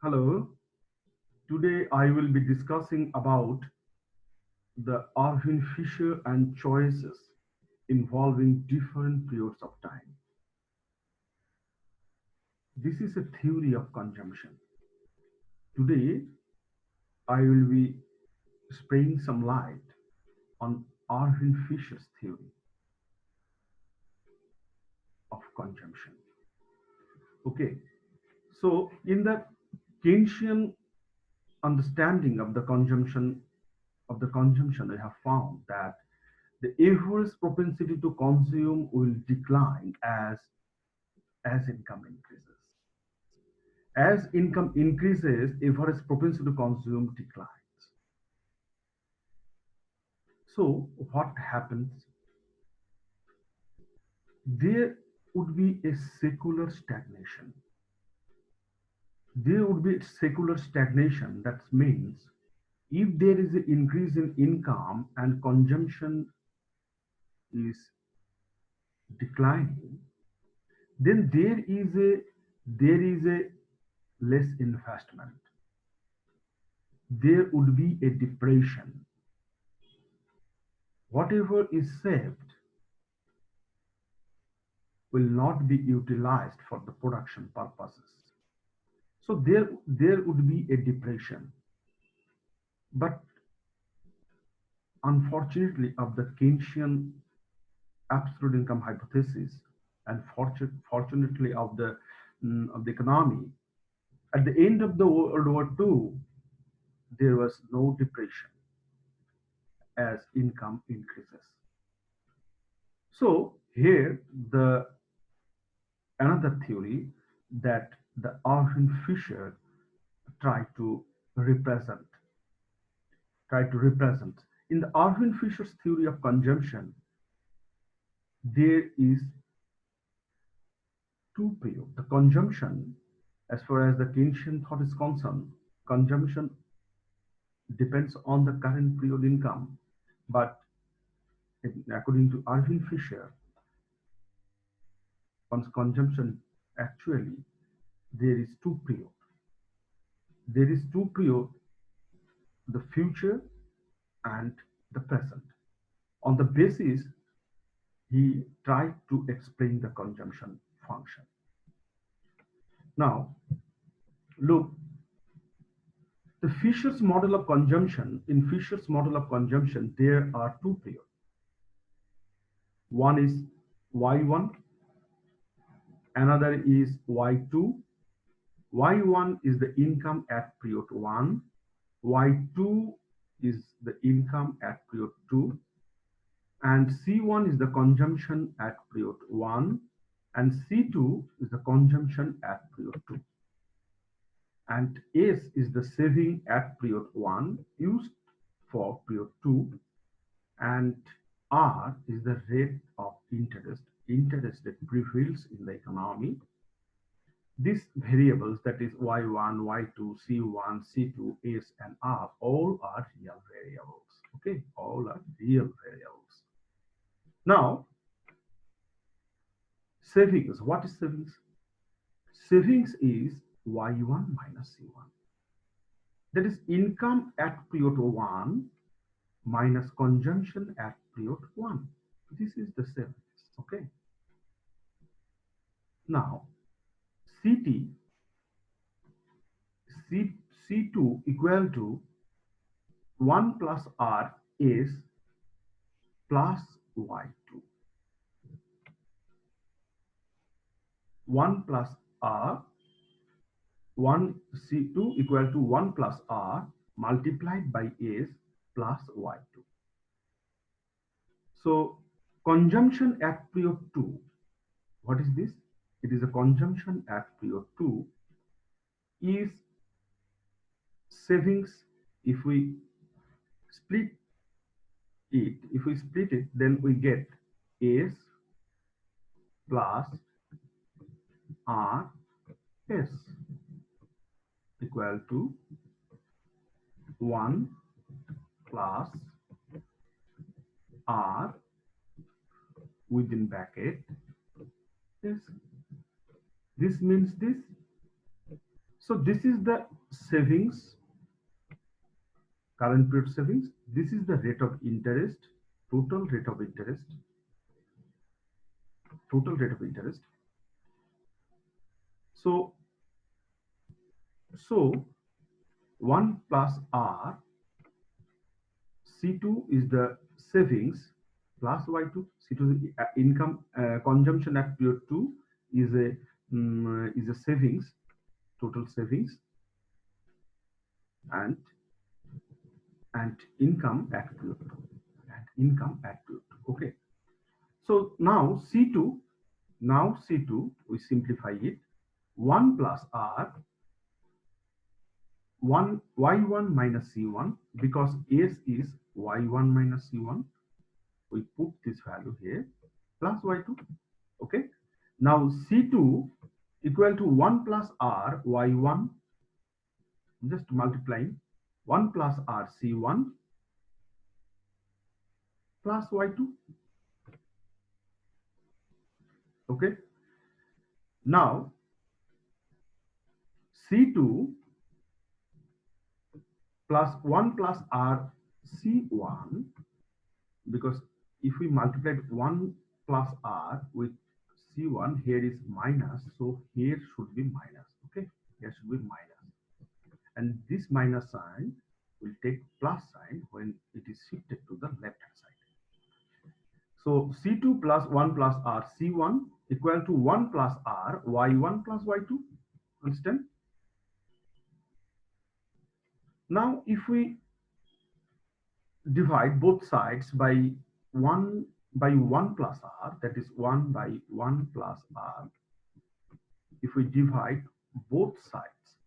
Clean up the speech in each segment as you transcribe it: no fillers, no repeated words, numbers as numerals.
Hello, today I will be discussing about the Irving Fisher and choices involving different periods of time. This is a theory of consumption. Today I will be spraying some light on Irving Fisher's theory of consumption. Okay, so in the Keynesian understanding of the consumption, I have found that the average propensity to consume will decline as income increases. As income increases, average propensity to consume declines. So what happens? There would be a secular stagnation. There would be secular stagnation. That means if there is an increase in income and consumption is declining, then there is a less investment. There would be a depression. Whatever is saved will not be utilized for the production purposes. So there would be a depression. But unfortunately, of the Keynesian absolute income hypothesis, and fortunately of the economy, at the end of the World War II, there was no depression as income increases. So here the another theory that the Irving Fisher tried to represent represent. In the Irving Fisher's theory of consumption, there is two periods. The consumption, as far as the Keynesian thought is concerned, consumption depends on the current period income. But according to Irving Fisher, on consumption, actually, there is two periods. There is two periods, the future and the present. On the basis, he tried to explain the consumption function. Now, look, the Fisher's model of consumption, in Fisher's model of consumption, there are two periods. One is Y1, another is Y2. Y1 is the income at period 1, Y2 is the income at period 2, and C1 is the consumption at period 1, and C2 is the consumption at period 2. And S is the saving at period 1 used for period 2, and R is the rate of interest that prevails in the economy. These variables, that is Y1, Y2, C1, C2, S, and R, all are real variables. Okay, all are real variables. Now, savings. What is savings? Savings is Y1 minus C1. That is income at period 1 minus consumption at period 1. This is the savings. Okay. Now, C2 equal to 1 plus R is plus Y2. 1 plus R, 1 C2 equal to 1 plus R multiplied by S plus Y2. So consumption at period 2, what is this? It is a consumption at period 2 is savings. If we split it, then we get S plus R S equal to 1 plus R within bracket S. This means this. So this is the savings, current period savings. This is the rate of interest, total rate of interest, total rate of interest. So, so 1 plus R, C2 is the savings plus Y2. C2 is the income, consumption at period 2 is a savings, total savings, and income at period 2, and income at period 2. Okay. So now C2, we simplify it. 1 plus R, 1 Y1 minus C1, because S is Y1 minus C1. We put this value here, plus Y2. Okay. Now C2 equal to 1 plus R Y1, just multiplying 1 plus R C1 plus Y2. Okay. Now C2 plus 1 plus R C1, because if we multiply 1 plus R with C1, here is minus, so here should be minus. Okay, here should be minus, and this minus sign will take plus sign when it is shifted to the left hand side. So C2 plus 1 plus R C1 equal to 1 plus R Y1 plus Y2. Understand? Now if we divide both sides by 1 plus R, that is 1 by 1 plus R. If we divide both sides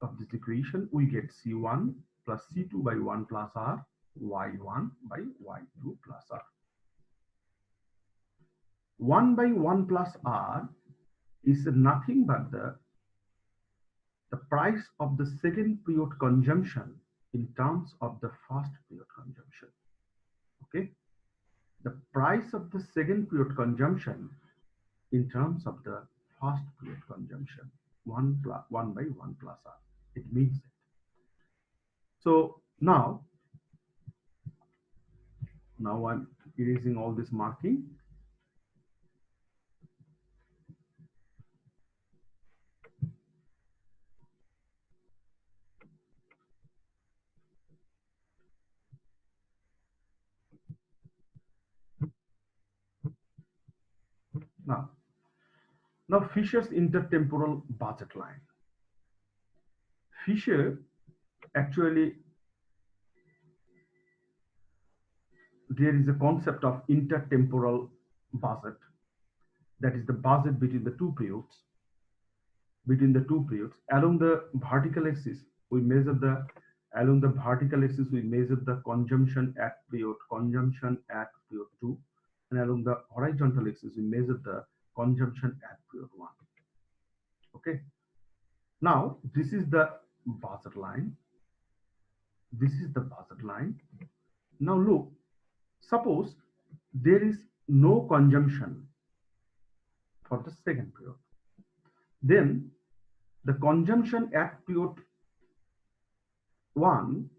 of this equation, we get C1 plus C2 by 1 plus R, Y1 by Y2 plus R. 1 by 1 plus R is nothing but the price of the second period consumption in terms of the first period consumption. Okay, the price of the second period consumption in terms of the first period consumption, 1 by 1 plus R. It means it. So now I'm erasing all this marking. Now Fisher's intertemporal budget line. Fisher actually, there is a concept of intertemporal budget, that is the budget between the two periods. Along the vertical axis we measure the consumption at period 2, and along the horizontal axis we measure the consumption at period 1. Okay, now this is the budget line. Now look, suppose there is no consumption for the second period, then the consumption at period 1,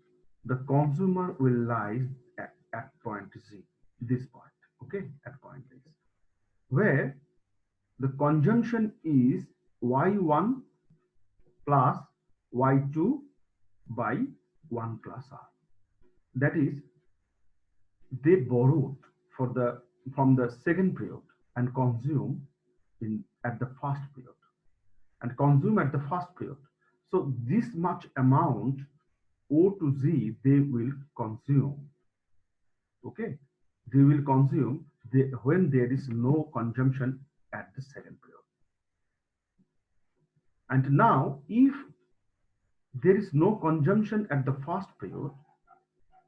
the consumer will lie at point Z, this point. Okay, at point Z, where the consumption is Y1 plus Y2 by 1 plus R. That is, they borrowed from the second period and consume at the first period, So this much amount O to Z they will consume. Okay, they will consume when there is no consumption at the second period. And now if there is no consumption at the first period,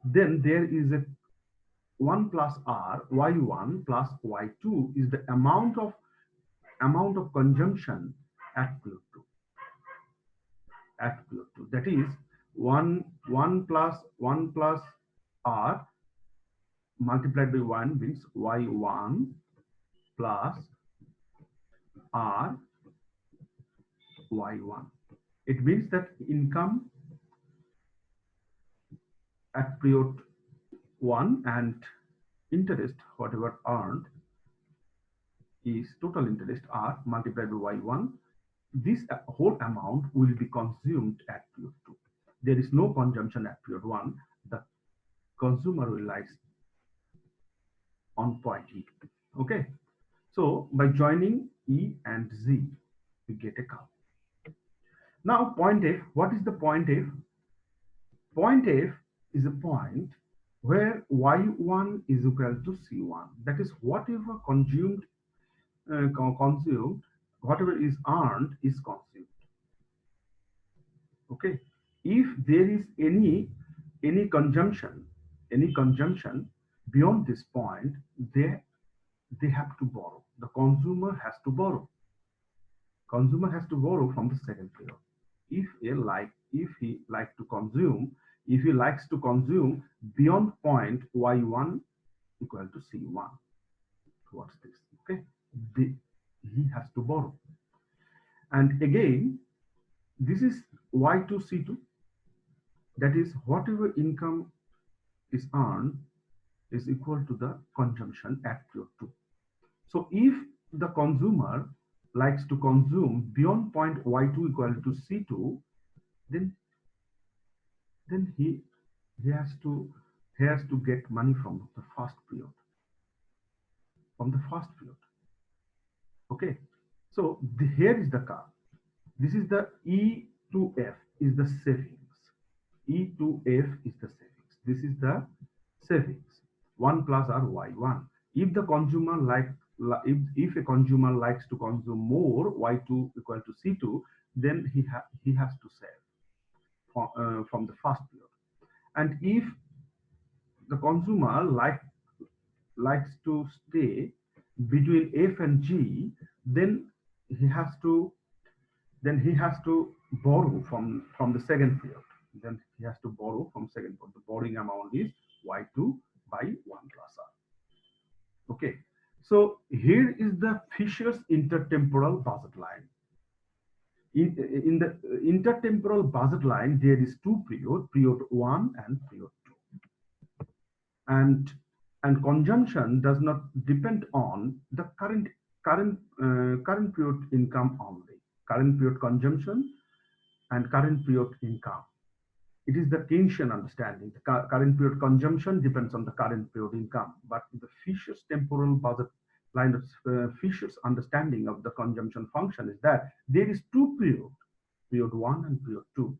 then there is a 1 plus R, Y1 plus Y2 is the amount of consumption at period 2. That is 1 plus R multiplied by 1 means Y1 plus R Y1. It means that income at period 1 and interest, whatever earned, is total interest R multiplied by Y1. This whole amount will be consumed at period 2. There is no consumption at period 1. The consumer will lie on point E. Okay. So by joining E and Z, we get a curve. Now point F, what is the point F? Point F is a point where Y1 is equal to C1. That is whatever consumed, whatever is earned is consumed. Okay. If there is any consumption beyond this point, they have to borrow. The consumer has to borrow. Consumer has to borrow from the second period. If he likes to consume beyond point Y1 equal to C1 towards this. Okay. He has to borrow. And again, this is Y2 C2. That is whatever income is earned is equal to the consumption at period 2. So if the consumer likes to consume beyond point Y2 equal to C2, then he has to get money from the first period. Okay. So here is the curve. This is the E to F is the savings. E to F is the savings. This is the savings. 1 plus R Y1. If the consumer if a consumer likes to consume more, Y2 equal to C2, then he has to save from the first period. And if the consumer likes to stay between F and G, then he has to borrow from the second period. Then he has to borrow from second period. The borrowing amount is Y2 by 1 plus R. Okay. So here is the Fisher's intertemporal budget line. In the intertemporal budget line, there is two periods, period 1 and period 2. And consumption does not depend on the current period income only. Current period consumption and current period income. It is the Keynesian understanding. The current period consumption depends on the current period income. But the Fisher's temporal budget line of Fisher's understanding of the consumption function is that there is two periods, period 1 and period 2.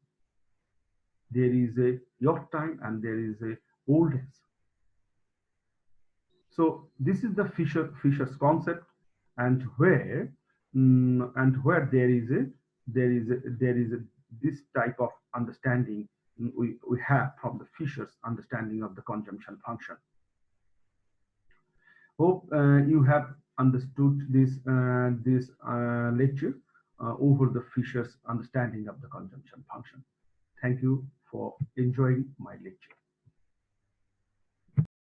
There is a York time and there is a old age. So this is the Fisher's concept, and where there is this type of understanding we have from the Fisher's understanding of the consumption function. Hope you have understood this lecture over the Fisher's understanding of the consumption function. Thank you for enjoying my lecture.